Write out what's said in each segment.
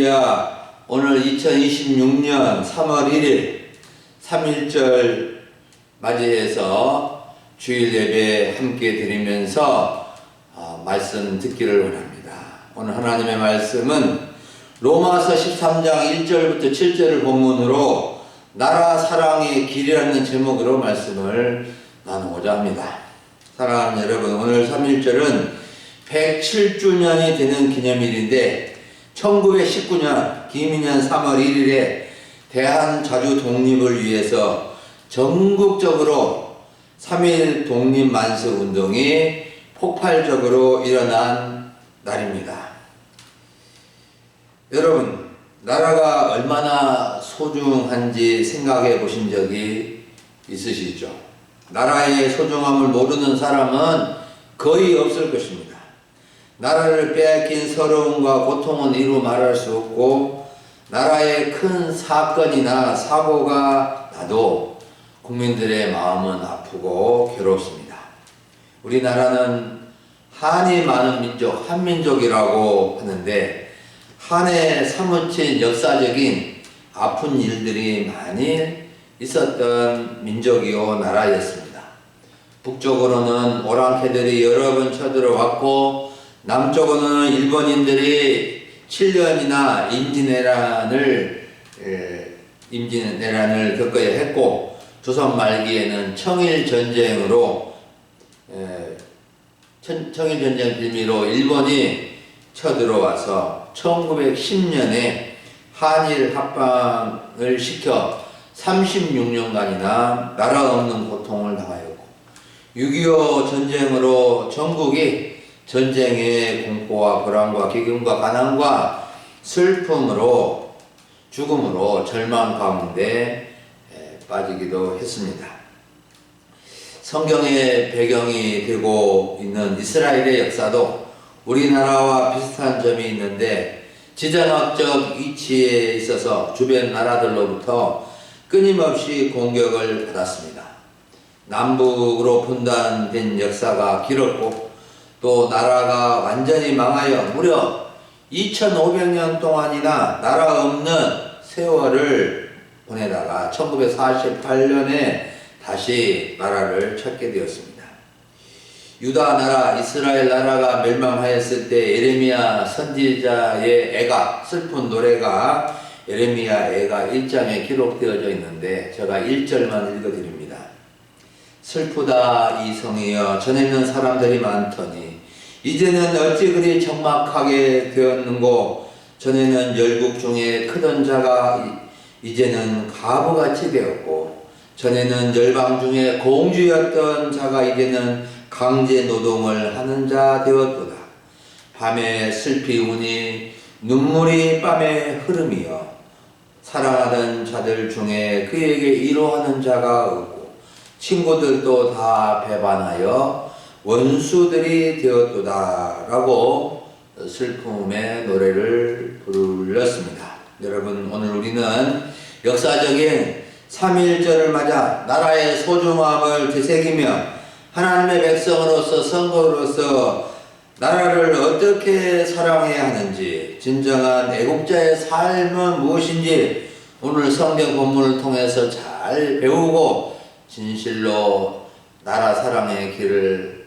할렐루야. 오늘 2026년 3월 1일 3.1절 맞이해서 주일 예배 함께 드리면서 말씀 듣기를 원합니다. 오늘 하나님의 말씀은 로마서 13장 1절부터 7절을 본문으로 나라 사랑의 길이라는 제목으로 말씀을 나누고자 합니다. 사랑하는 여러분, 오늘 3.1절은 107주년이 되는 기념일인데 1919년 김인년 3월 1일에 대한자주 독립을 위해서 전국적으로 3.1 독립만세운동이 폭발적으로 일어난 날입니다. 여러분, 나라가 얼마나 소중한지 생각해 보신 적이 있으시죠? 나라의 소중함을 모르는 사람은 거의 없을 것입니다. 나라를 빼앗긴 서러움과 고통은 이루 말할 수 없고, 나라에 큰 사건이나 사고가 나도 국민들의 마음은 아프고 괴롭습니다. 우리나라는 한이 많은 민족, 한민족이라고 하는데 한에 사무친 역사적인 아픈 일들이 많이 있었던 민족이요 나라였습니다. 북쪽으로는 오랑캐들이 여러 번 쳐들어왔고, 남쪽으로는 일본인들이 7년이나 임진왜란을 겪어야 했고, 조선 말기에는 청일전쟁으로 청일전쟁 빌미로 일본이 쳐들어와서 1910년에 한일 합방을 시켜 36년간이나 나라 없는 고통을 당하였고, 6.25 전쟁으로 전국이 전쟁의 공포와 불안과 기근과 가난과 슬픔으로 죽음으로 절망 가운데 빠지기도 했습니다. 성경의 배경이 되고 있는 이스라엘의 역사도 우리나라와 비슷한 점이 있는데, 지정학적 위치에 있어서 주변 나라들로부터 끊임없이 공격을 받았습니다. 남북으로 분단된 역사가 길었고, 또 나라가 완전히 망하여 무려 2500년 동안이나 나라 없는 세월을 보내다가 1948년에 다시 나라를 찾게 되었습니다. 유다 나라, 이스라엘 나라가 멸망하였을 때 예레미야 선지자의 애가, 슬픈 노래가 예레미야 애가 1장에 기록되어져 있는데 제가 1절만 읽어드립니다. 슬프다 이 성이여, 전에는 사람들이 많더니 이제는 어찌 그리 적막하게 되었는고, 전에는 열국 중에 크던 자가 이제는 가부같이 되었고, 전에는 열방 중에 공주였던 자가 이제는 강제 노동을 하는 자 되었도다. 밤에 슬피 우니 눈물이 밤에 흐름이여, 사랑하던 자들 중에 그에게 위로하는 자가 없고, 친구들도 다 배반하여 원수들이 되었도다 라고 슬픔의 노래를 불렀습니다. 여러분, 오늘 우리는 역사적인 3.1절을 맞아 나라의 소중함을 되새기며 하나님의 백성으로서 선거로서 나라를 어떻게 사랑해야 하는지, 진정한 애국자의 삶은 무엇인지 오늘 성경 본문을 통해서 잘 배우고 진실로 나라 사랑의 길을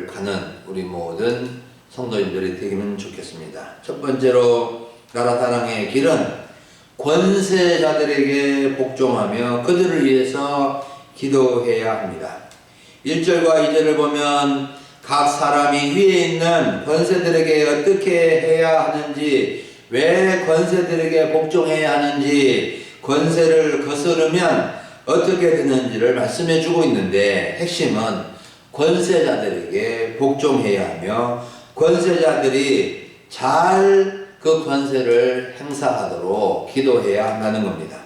가는 우리 모든 성도님들이 되기면 좋겠습니다. 첫 번째로 나라 사랑의 길은 권세자들에게 복종하며 그들을 위해서 기도해야 합니다. 1절과 2절을 보면 각 사람이 위에 있는 권세들에게 어떻게 해야 하는지, 왜 권세들에게 복종해야 하는지, 권세를 거스르면 어떻게 되는지를 말씀해 주고 있는데, 핵심은 권세자들에게 복종해야 하며 권세자들이 잘 그 권세를 행사하도록 기도해야 한다는 겁니다.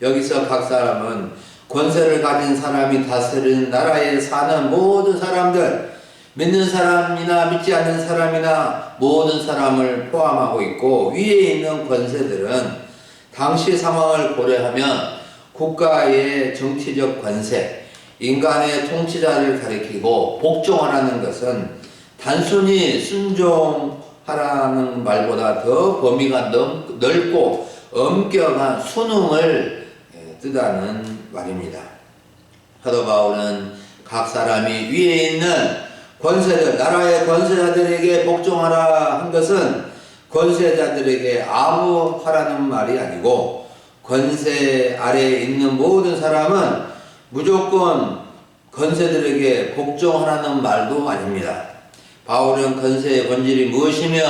여기서 각 사람은 권세를 가진 사람이 다스리는 나라에 사는 모든 사람들, 믿는 사람이나 믿지 않는 사람이나 모든 사람을 포함하고 있고, 위에 있는 권세들은 당시 상황을 고려하면 국가의 정치적 권세, 인간의 통치자를 가리키고, 복종하라는 것은 단순히 순종하는 하라는 말보다 더 범위가 넓고 엄격한 순응을 뜻하는 말입니다. 사도 바울은 각 사람이 위에 있는 권세들, 나라의 권세자들에게 복종하라 한 것은 권세자들에게 아부하라는 말이 아니고 권세 아래에 있는 모든 사람은 무조건 권세들에게 복종하라는 말도 아닙니다. 바울은 권세의 본질이 무엇이며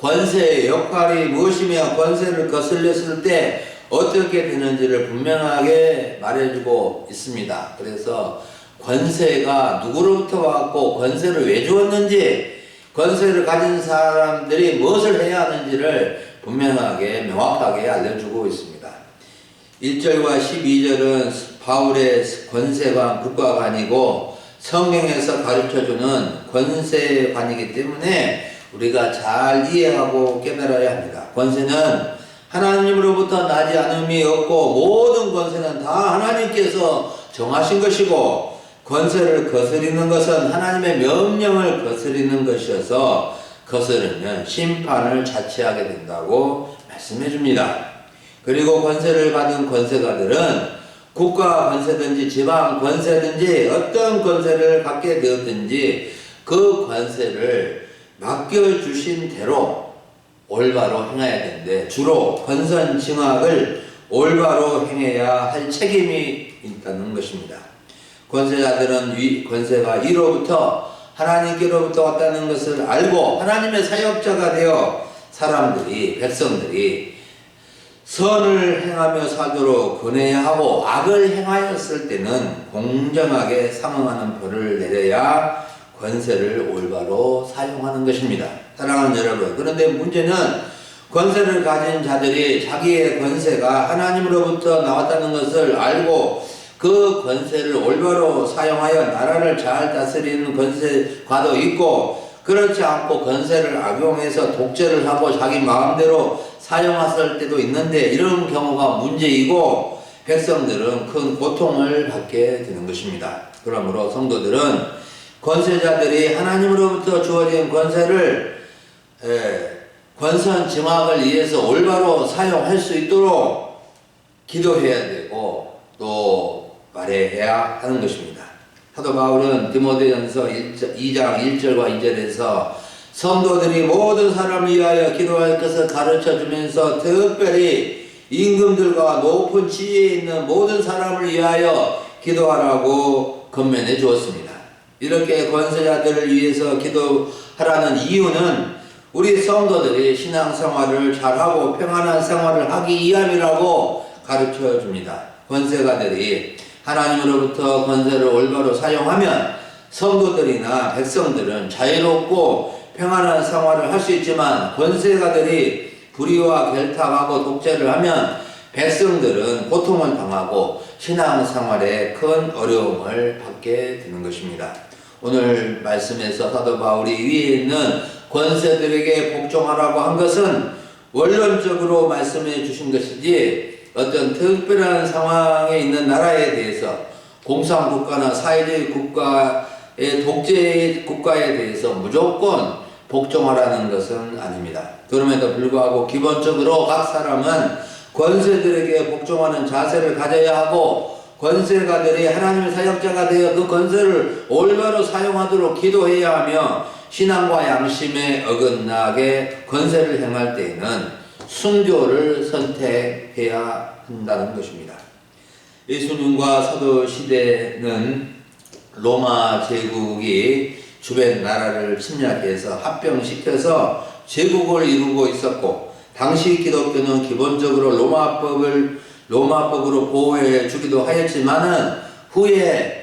권세의 역할이 무엇이며 권세를 거슬렸을 때 어떻게 되는지를 분명하게 말해주고 있습니다. 그래서 권세가 누구로부터 왔고 권세를 왜 주었는지, 권세를 가진 사람들이 무엇을 해야 하는지를 분명하게 명확하게 알려주고 있습니다. 1절과 12절은 바울의 권세관 국가관이고 성경에서 가르쳐주는 권세관이기 때문에 우리가 잘 이해하고 깨달아야 합니다. 권세는 하나님으로부터 나지 않음이 없고 모든 권세는 다 하나님께서 정하신 것이고 권세를 거스리는 것은 하나님의 명령을 거스리는 것이어서 거스르면 심판을 자취하게 된다고 말씀해 줍니다. 그리고 권세를 받은 권세가들은 국가 권세든지 지방 권세든지 어떤 권세를 갖게 되었든지 그 권세를 맡겨주신 대로 올바로 행해야 되는데 주로 권선징악을 올바로 행해야 할 책임이 있다는 것입니다. 권세자들은 권세가 이로부터 하나님께로부터 왔다는 것을 알고 하나님의 사역자가 되어 백성들이 선을 행하며 살도록 권해야 하고 악을 행하였을 때는 공정하게 상응하는 벌을 내려야 권세를 올바로 사용하는 것입니다. 사랑하는 여러분, 그런데 문제는 권세를 가진 자들이 자기의 권세가 하나님으로부터 나왔다는 것을 알고 그 권세를 올바로 사용하여 나라를 잘 다스리는 권세가도 있고 그렇지 않고 권세를 악용해서 독재를 하고 자기 마음대로 사용했을 때도 있는데 이런 경우가 문제이고 백성들은 큰 고통을 받게 되는 것입니다. 그러므로 성도들은 권세자들이 하나님으로부터 주어진 권세를 권선징악을 위해서 올바로 사용할 수 있도록 기도해야 되고 또 말해야 하는 것입니다. 사도 바울은 디모데전서 2장 1절과 2절에서 성도들이 모든 사람을 위하여 기도할 것을 가르쳐주면서 특별히 임금들과 높은 지위에 있는 모든 사람을 위하여 기도하라고 권면해 주었습니다. 이렇게 권세자들을 위해서 기도하라는 이유는 우리 성도들이 신앙생활을 잘하고 평안한 생활을 하기 위함이라고 가르쳐 줍니다. 권세가들이 하나님으로부터 권세를 올바로 사용하면 성도들이나 백성들은 자유롭고 평안한 생활을 할 수 있지만 권세가들이 불의와 결탁하고 독재를 하면 백성들은 고통을 당하고 신앙생활에 큰 어려움을 받게 되는 것입니다. 오늘 말씀에서 사도 바울이 위에 있는 권세들에게 복종하라고 한 것은 원론적으로 말씀해 주신 것이지 어떤 특별한 상황에 있는 나라에 대해서 공산국가나 사회주의 국가의 독재 국가에 대해서 무조건 복종하라는 것은 아닙니다. 그럼에도 불구하고 기본적으로 각 사람은 권세들에게 복종하는 자세를 가져야 하고 권세가들이 하나님의 사역자가 되어 그 권세를 올바로 사용하도록 기도해야 하며 신앙과 양심에 어긋나게 권세를 행할 때에는 순교를 선택해야 한다는 것입니다. 예수님과 사도 시대는 로마 제국이 주변 나라를 침략해서 합병시켜서 제국을 이루고 있었고 당시 기독교는 기본적으로 로마법으로 보호해 주기도 하였지만은 후에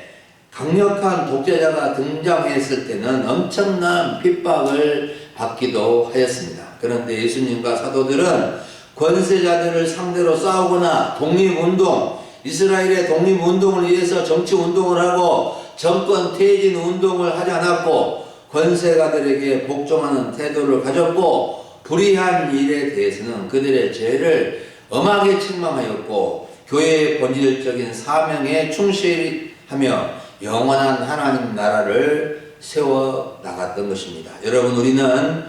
강력한 독재자가 등장했을 때는 엄청난 핍박을 받기도 하였습니다. 그런데 예수님과 사도들은 권세자들을 상대로 싸우거나 독립운동, 이스라엘의 독립운동을 위해서 정치운동을 하고 정권 퇴진 운동을 하지 않았고 권세가들에게 복종하는 태도를 가졌고 불의한 일에 대해서는 그들의 죄를 엄하게 책망하였고 교회의 본질적인 사명에 충실하며 영원한 하나님 나라를 세워 나갔던 것입니다. 여러분, 우리는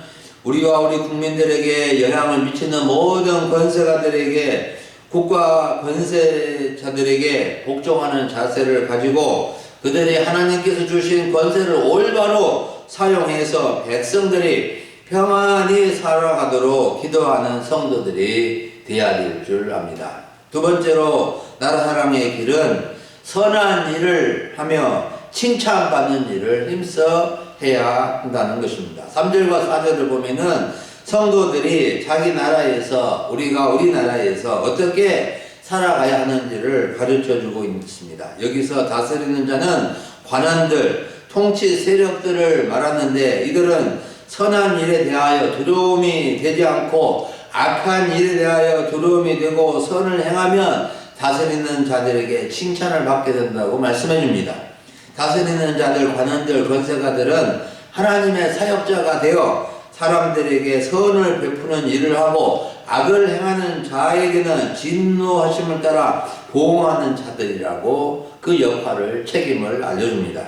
우리와 우리 국민들에게 영향을 미치는 모든 권세가들에게 국가 권세자들에게 복종하는 자세를 가지고 그들이 하나님께서 주신 권세를 올바로 사용해서 백성들이 평안히 살아가도록 기도하는 성도들이 되어야 될 줄 압니다. 두 번째로 나라 사랑의 길은 선한 일을 하며 칭찬받는 일을 힘써 해야 한다는 것입니다. 3절과 4절을 보면은 성도들이 자기 나라에서 우리나라에서 어떻게 살아가야 하는지를 가르쳐 주고 있습니다. 여기서 다스리는 자는 관원들, 통치 세력들을 말하는데 이들은 선한 일에 대하여 두려움이 되지 않고 악한 일에 대하여 두려움이 되고 선을 행하면 다스리는 자들에게 칭찬을 받게 된다고 말씀해 줍니다. 다스리는 자들, 관원들, 권세가들은 하나님의 사역자가 되어 사람들에게 선을 베푸는 일을 하고 악을 행하는 자에게는 진노하심을 따라 보응하는 자들이라고 그 역할을 책임을 알려줍니다.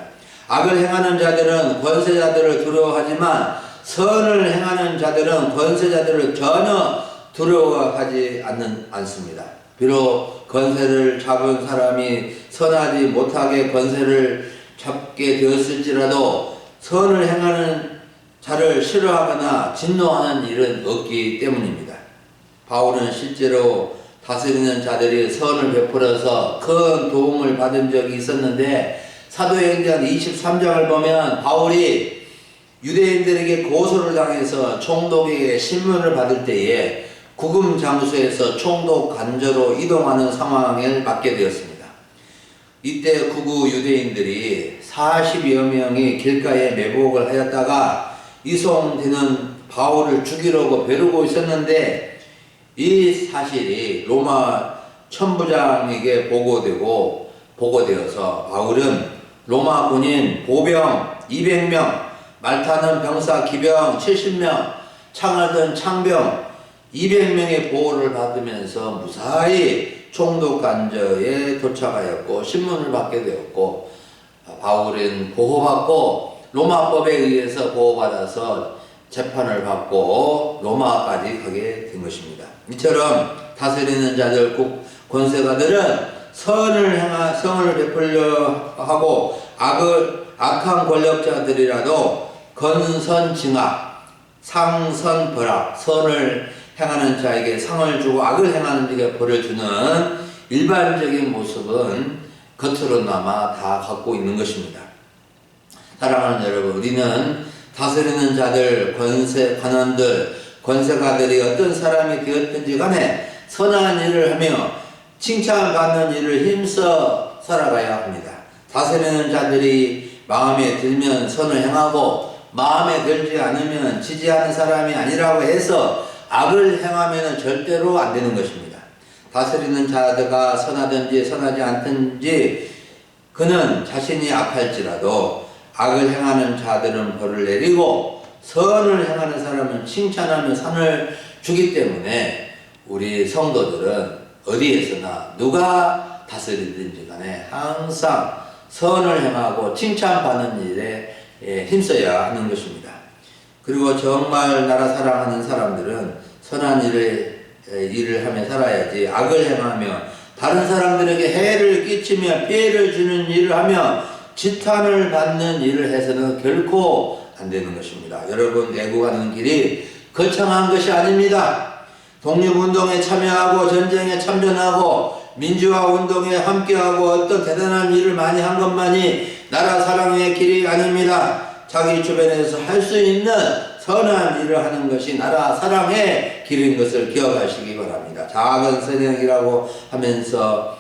악을 행하는 자들은 권세자들을 두려워하지만 선을 행하는 자들은 권세자들을 전혀 두려워하지 않습니다. 비록 권세를 잡은 사람이 선하지 못하게 권세를 잡게 되었을지라도 선을 행하는 자를 싫어하거나 진노하는 일은 없기 때문입니다. 바울은 실제로 다스리는 자들이 선을 베풀어서 큰 도움을 받은 적이 있었는데 사도행전 23장을 보면 바울이 유대인들에게 고소를 당해서 총독에게 신문을 받을 때에 구금 장소에서 총독 관저로 이동하는 상황을 맞게 되었습니다. 이때 구구 유대인들이 40여 명이 길가에 매복을 하였다가 이송되는 바울을 죽이려고 벼르고 있었는데 이 사실이 로마 천부장에게 보고되어서 바울은 로마 군인 보병 200명, 말타는 병사 기병 70명, 창을 든 창병 200명의 보호를 받으면서 무사히 총독 관저에 도착하였고 신문을 받게 되었고 바울은 보호받고 로마법에 의해서 보호받아서 재판을 받고 로마까지 가게 된 것입니다. 이처럼 다스리는 자들, 권세가들은 성을 베풀려 하고 악한 권력자들이라도 건선징악, 상선벌악, 선을 행하는 자에게 상을 주고 악을 행하는 자에게 벌을 주는 일반적인 모습은 겉으로나마 다 갖고 있는 것입니다. 사랑하는 여러분, 우리는 다스리는 자들, 관원들, 권세가들이 어떤 사람이 되었든지 간에 선한 일을 하며 칭찬받는 일을 힘써 살아가야 합니다. 다스리는 자들이 마음에 들면 선을 행하고 마음에 들지 않으면 지지하는 사람이 아니라고 해서 악을 행하면 절대로 안 되는 것입니다. 다스리는 자들가 선하든지 선하지 않든지 그는 자신이 악할지라도 악을 행하는 자들은 벌을 내리고 선을 행하는 사람은 칭찬하며 상을 주기 때문에 우리 성도들은 어디에서나 누가 다스리든지 간에 항상 선을 행하고 칭찬받는 일에 힘써야 하는 것입니다. 그리고 정말 나라 사랑하는 사람들은 선한 일을 하며 살아야지 악을 행하며 다른 사람들에게 해를 끼치며 피해를 주는 일을 하며 지탄을 받는 일을 해서는 결코 안 되는 것입니다. 여러분, 애국하는 길이 거창한 것이 아닙니다. 독립운동에 참여하고 전쟁에 참전하고 민주화 운동에 함께하고 어떤 대단한 일을 많이 한 것만이 나라 사랑의 길이 아닙니다. 자기 주변에서 할 수 있는 선한 일을 하는 것이 나라 사랑의 길인 것을 기억하시기 바랍니다. 작은 선행이라고 하면서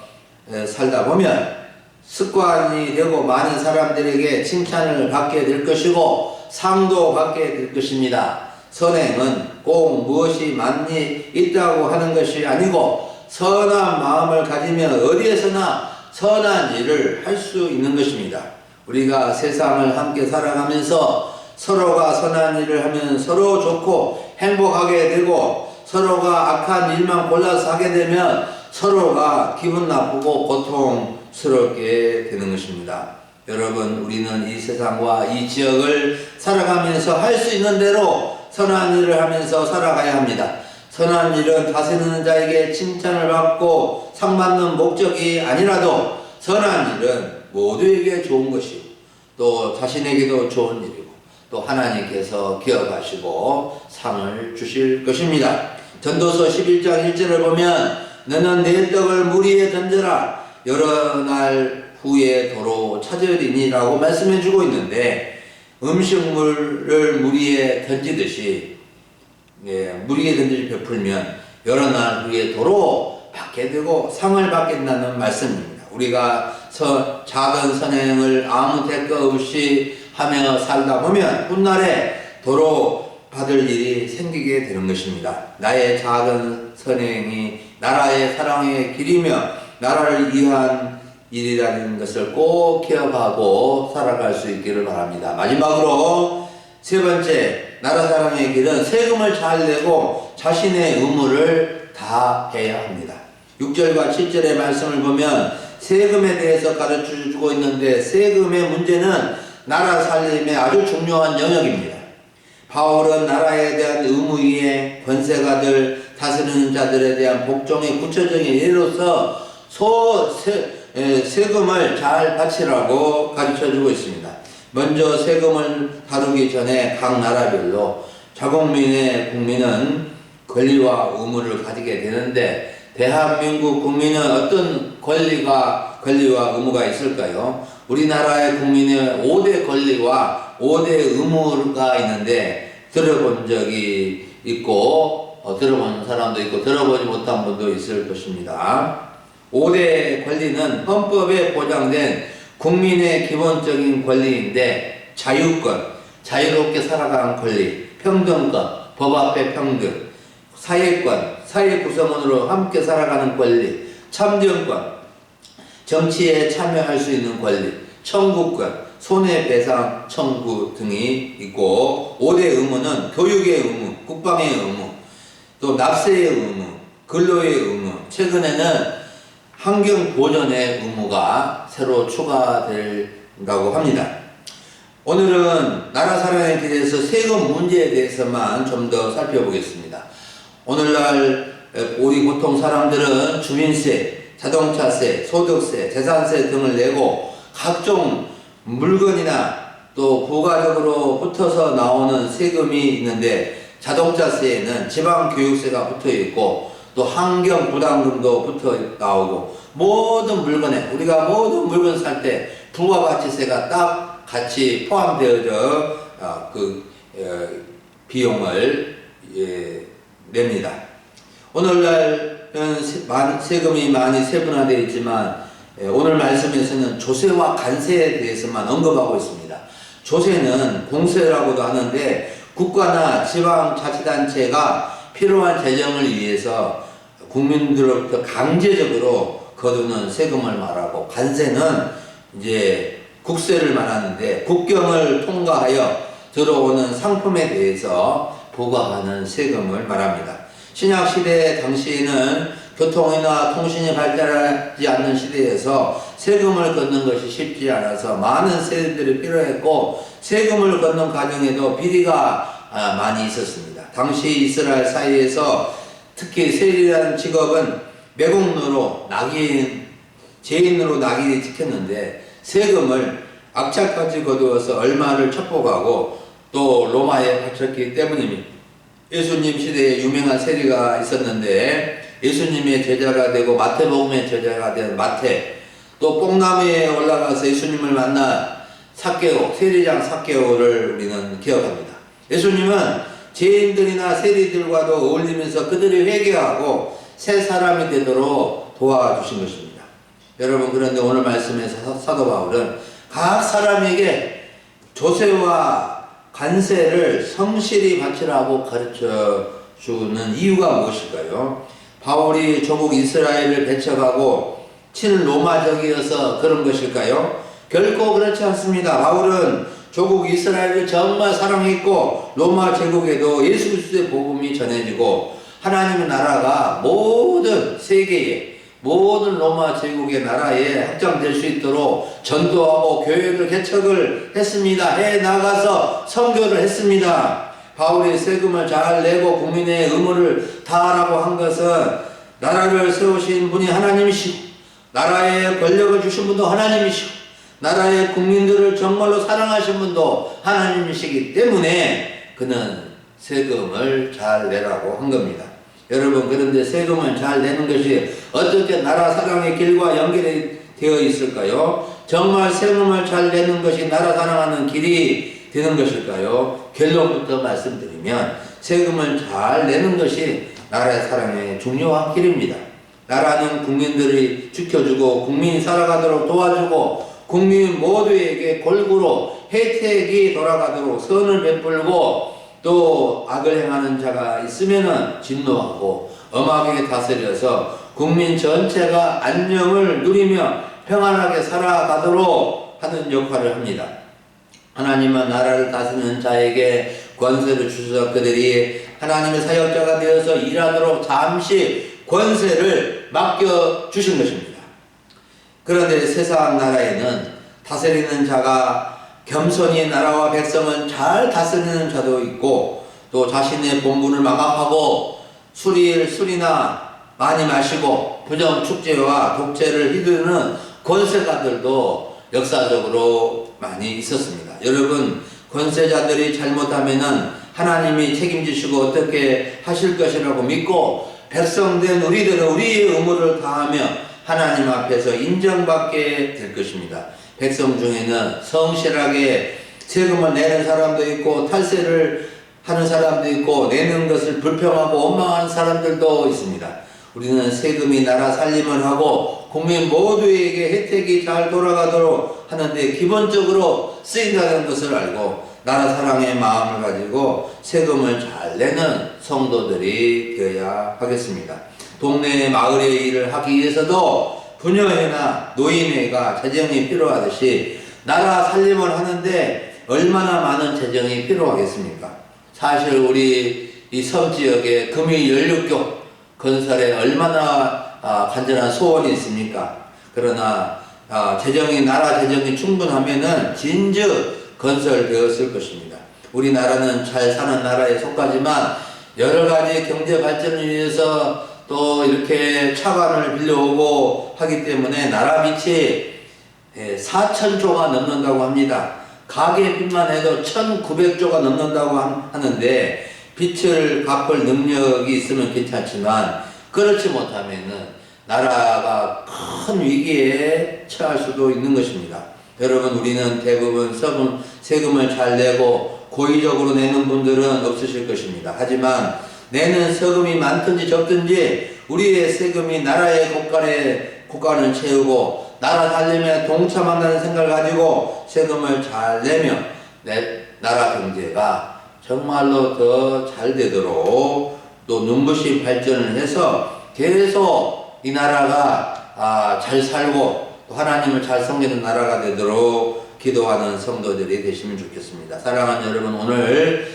살다 보면 습관이 되고 많은 사람들에게 칭찬을 받게 될 것이고 상도 받게 될 것입니다. 선행은 꼭 무엇이 많이 있다고 하는 것이 아니고 선한 마음을 가지면 어디에서나 선한 일을 할 수 있는 것입니다. 우리가 세상을 함께 살아가면서 서로가 선한 일을 하면 서로 좋고 행복하게 되고 서로가 악한 일만 골라서 하게 되면 서로가 기분 나쁘고 고통스럽게 되는 것입니다. 여러분, 우리는 이 세상과 이 지역을 살아가면서 할 수 있는 대로 선한 일을 하면서 살아가야 합니다. 선한 일은 다스리는 자에게 칭찬을 받고 상받는 목적이 아니라도 선한 일은 모두에게 좋은 것이고 또 자신에게도 좋은 일이고 또 하나님께서 기억하시고 상을 주실 것입니다. 전도서 11장 1절을 보면 너는 내 떡을 물 위에 던져라 여러 날 후에 도로 찾으리니 라고 말씀해 주고 있는데 음식물을 물 위에 던지듯이 물 위에 던지듯이 베풀면 여러 날 후에 도로 받게 되고 상을 받게 된다는 말씀입니다. 우리가 작은 선행을 아무 대가 없이 하며 살다 보면 훗날에 도로 받을 일이 생기게 되는 것입니다. 나의 작은 선행이 나라의 사랑의 길이며 나라를 위한 일이라는 것을 꼭 기억하고 살아갈 수 있기를 바랍니다. 마지막으로 세 번째, 나라 사랑의 길은 세금을 잘 내고 자신의 의무를 다 해야 합니다. 6절과 7절의 말씀을 보면 세금에 대해서 가르쳐주고 있는데 세금의 문제는 나라 살림의 아주 중요한 영역입니다. 바울은 나라에 대한 의무 위에 권세가들 다스리는 자들에 대한 복종의 구체적인 예로서 세금을 잘 바치라고 가르쳐주고 있습니다. 먼저 세금을 다루기 전에 각 나라별로 자국민의 국민은 권리와 의무를 가지게 되는데 대한민국 국민은 어떤 권리와 의무가 있을까요? 우리나라의 국민의 5대 권리와 5대 의무가 있는데 들어본 적이 있고 들어본 사람도 있고 들어보지 못한 분도 있을 것입니다. 5대 권리는 헌법에 보장된 국민의 기본적인 권리인데 자유권, 자유롭게 살아가는 권리, 평등권, 법 앞에 평등, 사회권, 사회 구성원으로 함께 살아가는 권리, 참정권, 정치에 참여할 수 있는 권리, 청구권, 손해배상 청구 등이 있고 5대 의무는 교육의 의무, 국방의 의무, 또 납세의 의무, 근로의 의무, 최근에는 환경보전의 의무가 새로 추가된다고 합니다. 오늘은 나라 사랑의 길에서 세금 문제에 대해서만 좀 더 살펴보겠습니다. 오늘날 우리 보통 사람들은 주민세, 자동차세, 소득세, 재산세 등을 내고 각종 물건이나 또 부가적으로 붙어서 나오는 세금이 있는데 자동차세에는 지방교육세가 붙어 있고 또 환경부담금도 붙어 나오고 모든 물건에 우리가 모든 물건 살 때 부가가치세가 딱 같이 포함되어져 비용을 냅니다. 오늘날은 세금이 많이 세분화되어 있지만 오늘 말씀에서는 조세와 관세에 대해서만 언급하고 있습니다. 조세는 공세라고도 하는데 국가나 지방자치단체가 필요한 재정을 위해서 국민들로부터 강제적으로 거두는 세금을 말하고 관세는 이제 국세를 말하는데 국경을 통과하여 들어오는 상품에 대해서 부과하는 세금을 말합니다. 신약시대 당시에는 교통이나 통신이 발달하지 않는 시대에서 세금을 걷는 것이 쉽지 않아서 많은 세금들이 필요했고 세금을 걷는 과정에도 비리가 많이 있었습니다. 당시 이스라엘 사이에서 특히 세리라는 직업은 매국노로 죄인으로 낙인이 찍혔는데 세금을 악착같이 거두어서 얼마를 척복하고 또 로마에 바쳤기 때문입니다. 예수님 시대에 유명한 세리가 있었는데 예수님의 제자가 되고 마태복음의 제자가 된 마태, 또 뽕나무에 올라가서 예수님을 만나 세리장 삭개오를 우리는 기억합니다. 예수님은 죄인들이나 세리들과도 어울리면서 그들이 회개하고 새 사람이 되도록 도와주신 것입니다. 여러분, 그런데 오늘 말씀에서 사도 바울은 각 사람에게 조세와 관세를 성실히 바치라고 가르쳐 주는 이유가 무엇일까요? 바울이 조국 이스라엘을 배척하고 친로마적이어서 그런 것일까요? 결코 그렇지 않습니다. 바울은 조국 이스라엘을 정말 사랑했고 로마 제국에도 예수 그리스도의 복음이 전해지고 하나님의 나라가 모든 세계에 모든 로마 제국의 나라에 확장될 수 있도록 전도하고 교회를 개척을 했습니다. 해 나가서 선교를 했습니다. 바울이 세금을 잘 내고 국민의 의무를 다하라고 한 것은 나라를 세우신 분이 하나님이시고 나라에 권력을 주신 분도 하나님이시고 나라의 국민들을 정말로 사랑하신 분도 하나님이시기 때문에 그는 세금을 잘 내라고 한 겁니다. 여러분, 그런데 세금을 잘 내는 것이 어떻게 나라 사랑의 길과 연결이 되어 있을까요? 정말 세금을 잘 내는 것이 나라 사랑하는 길이 되는 것일까요? 결론부터 말씀드리면 세금을 잘 내는 것이 나라의 사랑의 중요한 길입니다. 나라는 국민들이 지켜주고 국민이 살아가도록 도와주고 국민 모두에게 골고루 혜택이 돌아가도록 선을 베풀고 또 악을 행하는 자가 있으면 진노하고 엄하게 다스려서 국민 전체가 안녕을 누리며 평안하게 살아가도록 하는 역할을 합니다. 하나님은 나라를 다스리는 자에게 권세를 주셔서 그들이 하나님의 사역자가 되어서 일하도록 잠시 권세를 맡겨주신 것입니다. 그런데 세상 나라에는 다스리는 자가 겸손히 나라와 백성을 잘 다스리는 자도 있고 또 자신의 본분을 망각하고 술이나 많이 마시고 부정축제와 독재를 휘두르는 권세가들도 역사적으로 많이 있었습니다. 여러분, 권세자들이 잘못하면은 하나님이 책임지시고 어떻게 하실 것이라고 믿고 백성된 우리들은 우리의 의무를 다하며 하나님 앞에서 인정받게 될 것입니다. 백성 중에는 성실하게 세금을 내는 사람도 있고 탈세를 하는 사람도 있고 내는 것을 불평하고 원망하는 사람들도 있습니다. 우리는 세금이 나라 살림을 하고 국민 모두에게 혜택이 잘 돌아가도록 하는데 기본적으로 쓰인다는 것을 알고 나라 사랑의 마음을 가지고 세금을 잘 내는 성도들이 되어야 하겠습니다. 동네 마을의 일을 하기 위해서도 부녀회나 노인회가 재정이 필요하듯이 나라 살림을 하는데 얼마나 많은 재정이 필요하겠습니까? 사실 우리 이 섬지역에 금이16교 건설에 얼마나 간절한 소원이 있습니까? 그러나 나라 재정이 충분하면은 진즉 건설되었을 것입니다. 우리나라는 잘 사는 나라에 속하지만 여러 가지 경제 발전을 위해서 또 이렇게 차관을 빌려오고 하기 때문에 나라 빚이 4,000조가 넘는다고 합니다. 가계 빚만 해도 1,900조가 넘는다고 하는데 빚을 갚을 능력이 있으면 괜찮지만 그렇지 못하면은 나라가 큰 위기에 처할 수도 있는 것입니다. 여러분, 우리는 대부분 세금을 잘 내고 고의적으로 내는 분들은 없으실 것입니다. 하지만 내는 세금이 많든지 적든지 우리의 세금이 나라의 곳간을 채우고 나라 살림에 동참한다는 생각을 가지고 세금을 잘 내며 나라 경제가 정말로 더 잘 되도록 또 눈부시 발전을 해서 계속 이 나라가 잘 살고 또 하나님을 잘 섬기는 나라가 되도록 기도하는 성도들이 되시면 좋겠습니다. 사랑하는 여러분, 오늘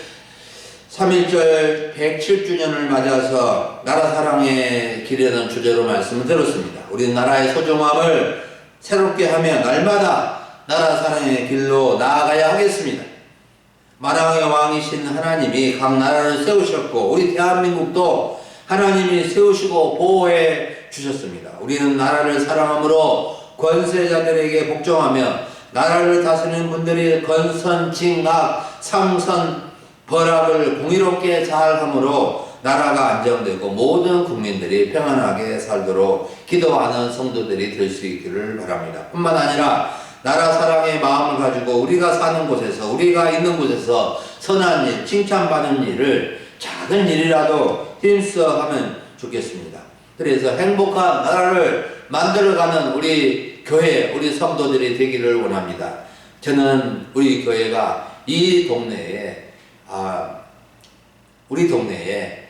3.1절 107주년을 맞아서 나라 사랑의 길이라는 주제로 말씀을 들었습니다. 우리 나라의 소중함을 새롭게 하며 날마다 나라 사랑의 길로 나아가야 하겠습니다. 만왕의 왕이신 하나님이 각 나라를 세우셨고 우리 대한민국도 하나님이 세우시고 보호해 주셨습니다. 우리는 나라를 사랑함으로 권세자들에게 복종하며 나라를 다스리는 분들이 건선, 징악, 상선, 벌악을 공의롭게 잘함으로 나라가 안정되고 모든 국민들이 평안하게 살도록 기도하는 성도들이 될 수 있기를 바랍니다. 뿐만 아니라 나라 사랑의 마음을 가지고 우리가 사는 곳에서 우리가 있는 곳에서 선한 일, 칭찬받는 일을 작은 일이라도 힘써 하면 좋겠습니다. 그래서 행복한 나라를 만들어가는 우리 교회, 우리 성도들이 되기를 원합니다. 저는 우리 교회가 이 동네에 우리 동네에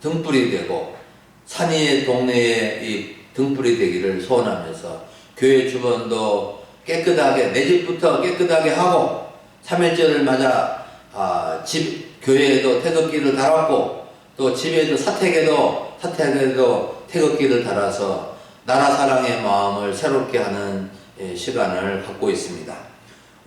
등불이 되고 산이의 동네에 이 등불이 되기를 소원하면서 교회 주변도 깨끗하게 내 집부터 깨끗하게 하고 3.1절을 맞아 교회에도 태극기를 달았고 또 집에도 사택에도 태극기를 달아서 나라 사랑의 마음을 새롭게 하는 시간을 갖고 있습니다.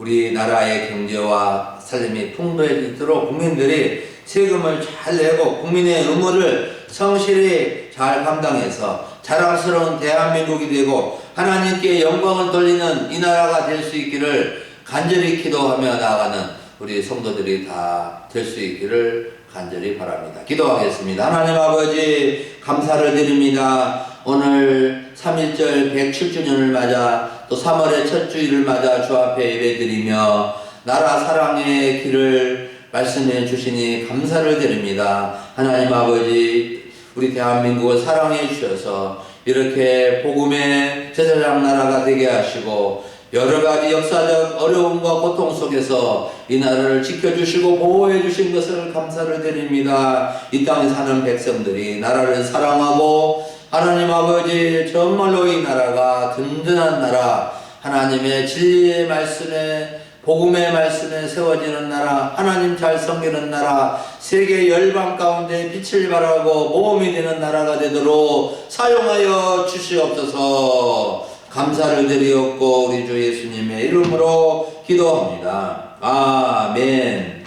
우리나라의 경제와 삶이 풍부해지도록 국민들이 세금을 잘 내고 국민의 의무를 성실히 잘 감당해서 자랑스러운 대한민국이 되고 하나님께 영광을 돌리는 이 나라가 될 수 있기를 간절히 기도하며 나아가는 우리 성도들이 다 될 수 있기를 간절히 바랍니다. 기도하겠습니다. 하나님 아버지 감사를 드립니다. 오늘 3.1절 107주년을 맞아 또 3월의 첫 주일을 맞아 주 앞에 예배드리며 나라 사랑의 길을 말씀해 주시니 감사를 드립니다. 하나님 아버지 우리 대한민국을 사랑해 주셔서 이렇게 복음의 제사장 나라가 되게 하시고 여러가지 역사적 어려움과 고통 속에서 이 나라를 지켜주시고 보호해 주신 것을 감사를 드립니다. 이 땅에 사는 백성들이 나라를 사랑하고 하나님 아버지 정말로 이 나라가 든든한 나라 하나님의 진리의 말씀에 복음의 말씀에 세워지는 나라 하나님 잘 섬기는 나라 세계 열방 가운데 빛을 발하고 모험이 되는 나라가 되도록 사용하여 주시옵소서. 감사를 드리옵고 우리 주 예수님의 이름으로 기도합니다. 아멘.